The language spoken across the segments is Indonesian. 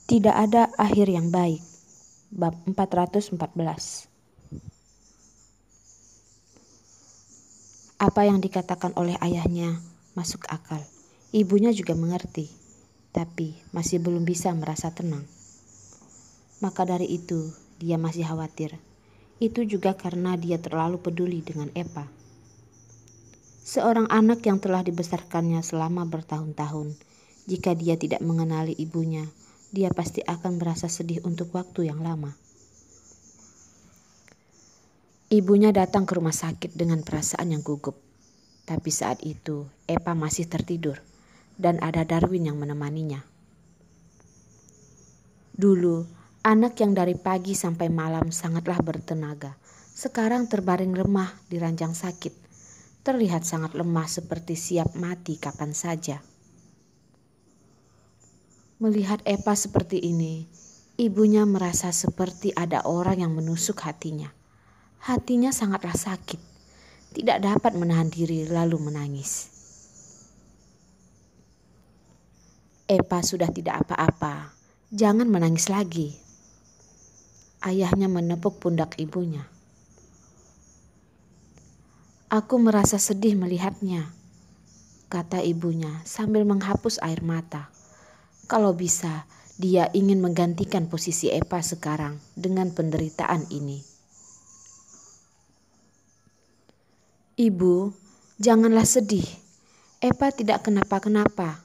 Tidak ada akhir yang baik. Bab 414. Apa yang dikatakan oleh ayahnya masuk akal. Ibunya juga mengerti, tapi masih belum bisa merasa tenang. Maka dari itu, dia masih khawatir. Itu juga karena dia terlalu peduli dengan Epa. Seorang anak yang telah dibesarkannya selama bertahun-tahun. Jika dia tidak mengenali ibunya, dia pasti akan merasa sedih untuk waktu yang lama. Ibunya datang ke rumah sakit dengan perasaan yang gugup. Tapi saat itu, Epa masih tertidur dan ada Darwin yang menemaninya. Dulu, anak yang dari pagi sampai malam sangatlah bertenaga. Sekarang terbaring lemah di ranjang sakit. Terlihat sangat lemah seperti siap mati kapan saja. Melihat Epa seperti ini, ibunya merasa seperti ada orang yang menusuk hatinya. Hatinya sangatlah sakit, tidak dapat menahan diri lalu menangis. Epa sudah tidak apa-apa, jangan menangis lagi. Ayahnya menepuk pundak ibunya. Aku merasa sedih melihatnya, kata ibunya sambil menghapus air mata. Kalau bisa, dia ingin menggantikan posisi Epa sekarang dengan penderitaan ini. Ibu, janganlah sedih. Epa tidak kenapa-kenapa.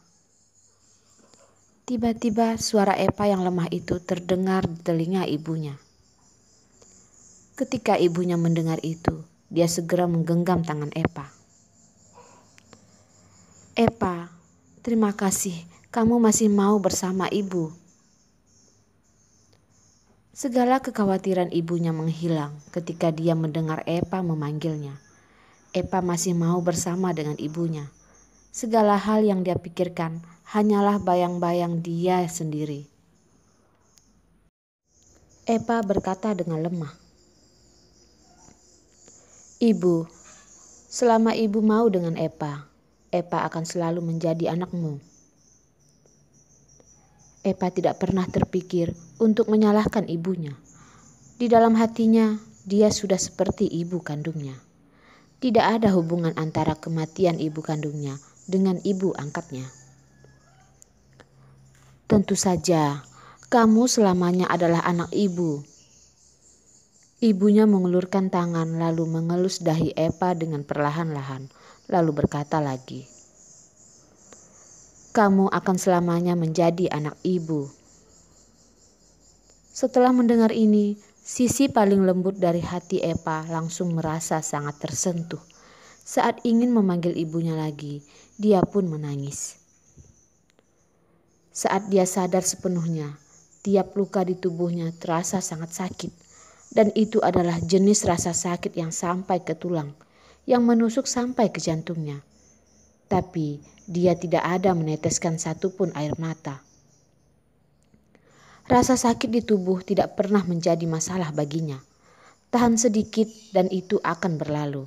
Tiba-tiba suara Epa yang lemah itu terdengar di telinga ibunya. Ketika ibunya mendengar itu, dia segera menggenggam tangan Epa. Epa, terima kasih kamu masih mau bersama ibu. Segala kekhawatiran ibunya menghilang ketika dia mendengar Epa memanggilnya. Epa masih mau bersama dengan ibunya. Segala hal yang dia pikirkan hanyalah bayang-bayang dia sendiri. Epa berkata dengan lemah, Ibu, selama ibu mau dengan Epa, Epa akan selalu menjadi anakmu. Epa tidak pernah terpikir untuk menyalahkan ibunya. Di dalam hatinya, dia sudah seperti ibu kandungnya. Tidak ada hubungan antara kematian ibu kandungnya dengan ibu angkatnya. Tentu saja, kamu selamanya adalah anak ibu. Ibunya mengulurkan tangan lalu mengelus dahi Epa dengan perlahan-lahan, lalu berkata lagi, kamu akan selamanya menjadi anak ibu. Setelah mendengar ini, sisi paling lembut dari hati Epa langsung merasa sangat tersentuh. Saat ingin memanggil ibunya lagi, dia pun menangis. Saat dia sadar sepenuhnya, tiap luka di tubuhnya terasa sangat sakit. Dan itu adalah jenis rasa sakit yang sampai ke tulang, yang menusuk sampai ke jantungnya. Tapi dia tidak ada meneteskan satupun air mata. Rasa sakit di tubuh tidak pernah menjadi masalah baginya. Tahan sedikit dan itu akan berlalu.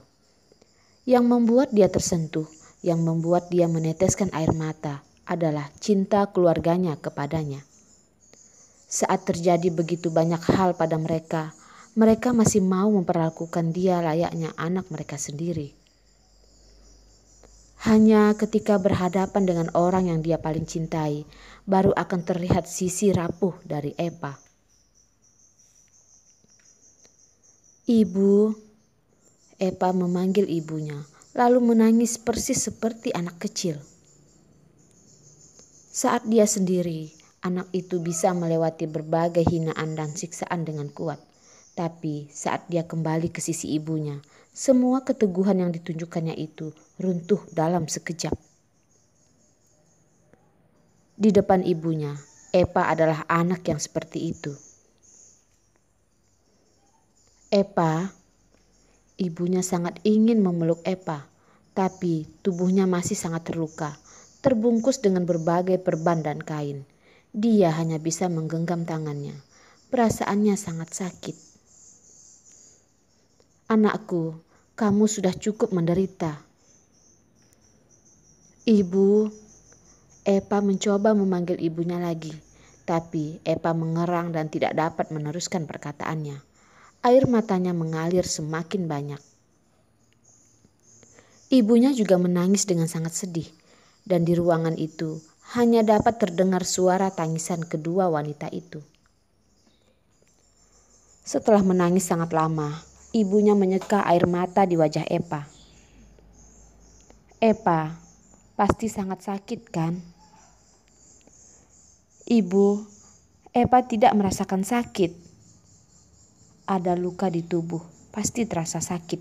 Yang membuat dia tersentuh, yang membuat dia meneteskan air mata adalah cinta keluarganya kepadanya. Saat terjadi begitu banyak hal pada mereka masih mau memperlakukan dia layaknya anak mereka sendiri. Hanya ketika berhadapan dengan orang yang dia paling cintai, baru akan terlihat sisi rapuh dari Epa. Ibu, Epa memanggil ibunya, lalu menangis persis seperti anak kecil. Saat dia sendiri, anak itu bisa melewati berbagai hinaan dan siksaan dengan kuat. Tapi saat dia kembali ke sisi ibunya, semua keteguhan yang ditunjukkannya itu runtuh dalam sekejap. Di depan ibunya, Epa adalah anak yang seperti itu. Epa, ibunya sangat ingin memeluk Epa, tapi tubuhnya masih sangat terluka, terbungkus dengan berbagai perban dan kain. Dia hanya bisa menggenggam tangannya. Perasaannya sangat sakit. Anakku, kamu sudah cukup menderita. Ibu, Epa mencoba memanggil ibunya lagi, Tapi Epa mengerang dan tidak dapat meneruskan perkataannya. Air matanya mengalir semakin banyak. Ibunya juga menangis dengan sangat sedih, dan di ruangan itu hanya dapat terdengar suara tangisan kedua wanita itu. Setelah menangis sangat lama, ibunya menyeka air mata di wajah Epa. Epa, pasti sangat sakit kan? Ibu, Epa tidak merasakan sakit. Ada luka di tubuh, pasti terasa sakit.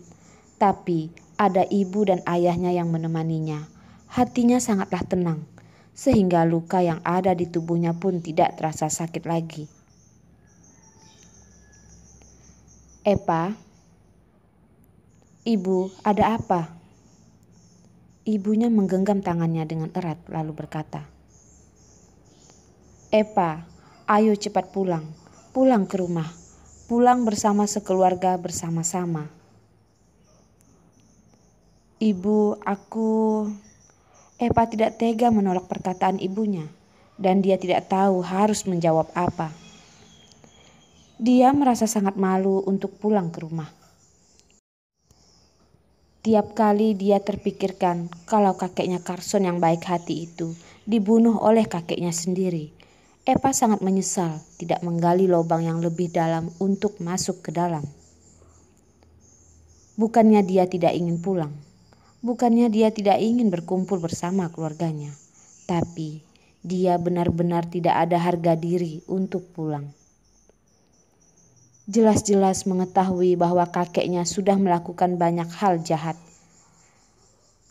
Tapi ada ibu dan ayahnya yang menemaninya. Hatinya sangatlah tenang, sehingga luka yang ada di tubuhnya pun tidak terasa sakit lagi. Epa, ibu, ada apa? Ibunya menggenggam tangannya dengan erat lalu berkata, Epa, ayo cepat pulang. Pulang ke rumah. Pulang bersama sekeluarga bersama-sama. Ibu, Epa tidak tega menolak perkataan ibunya, dan dia tidak tahu harus menjawab apa. Dia merasa sangat malu untuk pulang ke rumah. Tiap kali dia terpikirkan kalau kakeknya Carson yang baik hati itu dibunuh oleh kakeknya sendiri. Epa sangat menyesal tidak menggali lubang yang lebih dalam untuk masuk ke dalam. Bukannya dia tidak ingin pulang. Bukannya dia tidak ingin berkumpul bersama keluarganya, tapi dia benar-benar tidak ada harga diri untuk pulang. Jelas-jelas mengetahui bahwa kakeknya sudah melakukan banyak hal jahat.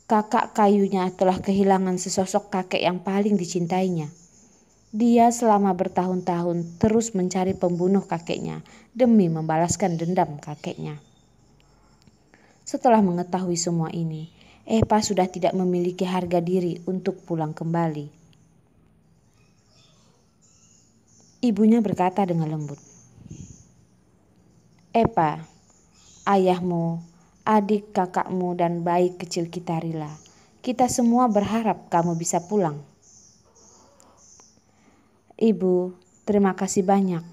Kakak kayunya telah kehilangan sesosok kakek yang paling dicintainya. Dia selama bertahun-tahun terus mencari pembunuh kakeknya demi membalaskan dendam kakeknya. Setelah mengetahui semua ini, Epa sudah tidak memiliki harga diri untuk pulang kembali. Ibunya berkata dengan lembut, Epa, ayahmu, adik kakakmu dan bayi kecil kita Rila, kita semua berharap kamu bisa pulang. Ibu, terima kasih banyak.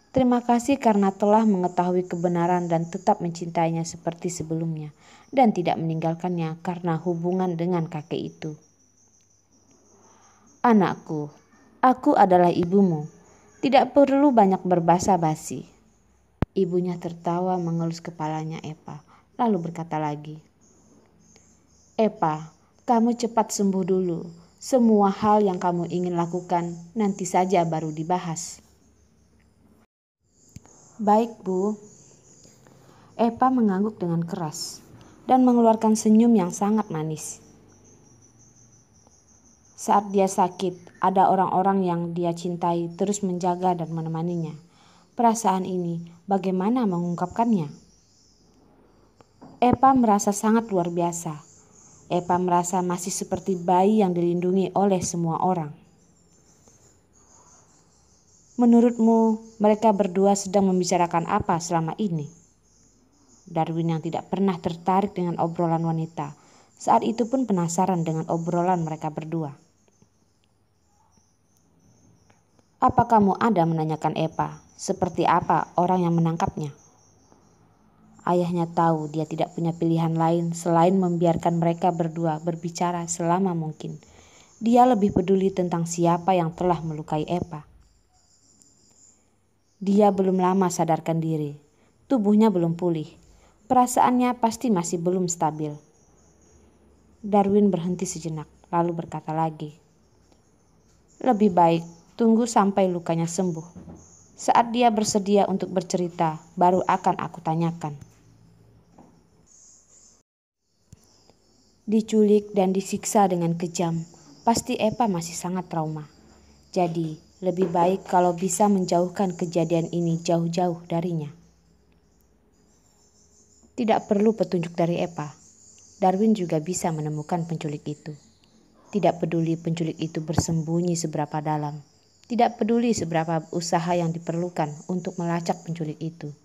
Terima kasih karena telah mengetahui kebenaran dan tetap mencintainya seperti sebelumnya dan tidak meninggalkannya karena hubungan dengan kakek itu. Anakku, aku adalah ibumu. Tidak perlu banyak berbasa-basi. Ibunya tertawa mengelus kepalanya Epa, lalu berkata lagi, Epa, kamu cepat sembuh dulu. Semua hal yang kamu ingin lakukan nanti saja baru dibahas. Baik, Bu. Epa mengangguk dengan keras dan mengeluarkan senyum yang sangat manis. Saat dia sakit, ada orang-orang yang dia cintai terus menjaga dan menemaninya. Perasaan ini, bagaimana mengungkapkannya? Epa merasa sangat luar biasa. Epa merasa masih seperti bayi yang dilindungi oleh semua orang. Menurutmu, mereka berdua sedang membicarakan apa selama ini? Darwin yang tidak pernah tertarik dengan obrolan wanita, saat itu pun penasaran dengan obrolan mereka berdua. Apa kamu ada menanyakan Epa, seperti apa orang yang menangkapnya? Ayahnya tahu dia tidak punya pilihan lain selain membiarkan mereka berdua berbicara selama mungkin. Dia lebih peduli tentang siapa yang telah melukai Epa. Dia belum lama sadarkan diri. Tubuhnya belum pulih. Perasaannya pasti masih belum stabil. Darwin berhenti sejenak, lalu berkata lagi, lebih baik tunggu sampai lukanya sembuh. Saat dia bersedia untuk bercerita, baru akan aku tanyakan. Diculik dan disiksa dengan kejam, pasti Epa masih sangat trauma. Jadi, lebih baik kalau bisa menjauhkan kejadian ini jauh-jauh darinya. Tidak perlu petunjuk dari Epa. Darwin juga bisa menemukan penculik itu. Tidak peduli penculik itu bersembunyi seberapa dalam. Tidak peduli seberapa usaha yang diperlukan untuk melacak penculik itu.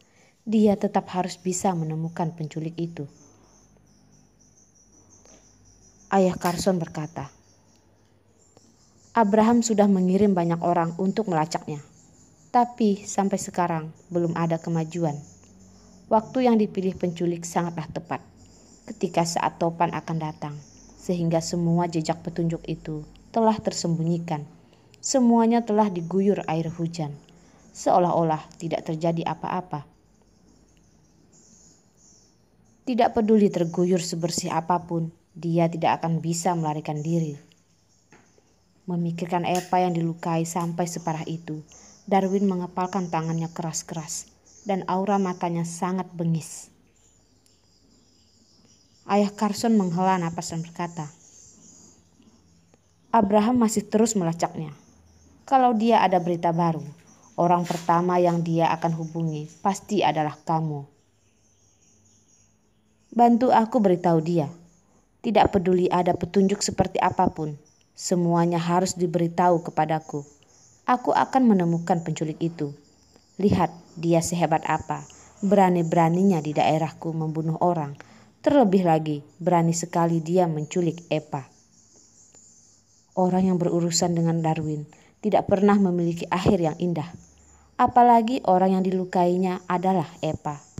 Dia tetap harus bisa menemukan penculik itu. Ayah Carson berkata, Abraham sudah mengirim banyak orang untuk melacaknya. Tapi sampai sekarang belum ada kemajuan. Waktu yang dipilih penculik sangatlah tepat, ketika saat topan akan datang, sehingga semua jejak petunjuk itu telah tersembunyikan. Semuanya telah diguyur air hujan, seolah-olah tidak terjadi apa-apa. Tidak peduli terguyur sebersih apapun, dia tidak akan bisa melarikan diri. Memikirkan Eva yang dilukai sampai separah itu, Darwin mengepalkan tangannya keras-keras dan aura matanya sangat bengis. Ayah Carson menghela napas dan berkata, Abraham masih terus melacaknya. Kalau dia ada berita baru, orang pertama yang dia akan hubungi pasti adalah kamu. Bantu aku beritahu dia. Tidak peduli ada petunjuk seperti apapun, semuanya harus diberitahu kepadaku. Aku akan menemukan penculik itu. Lihat dia sehebat apa, berani-beraninya di daerahku membunuh orang. Terlebih lagi, berani sekali dia menculik Eva. Orang yang berurusan dengan Darwin tidak pernah memiliki akhir yang indah. Apalagi orang yang dilukainya adalah Eva.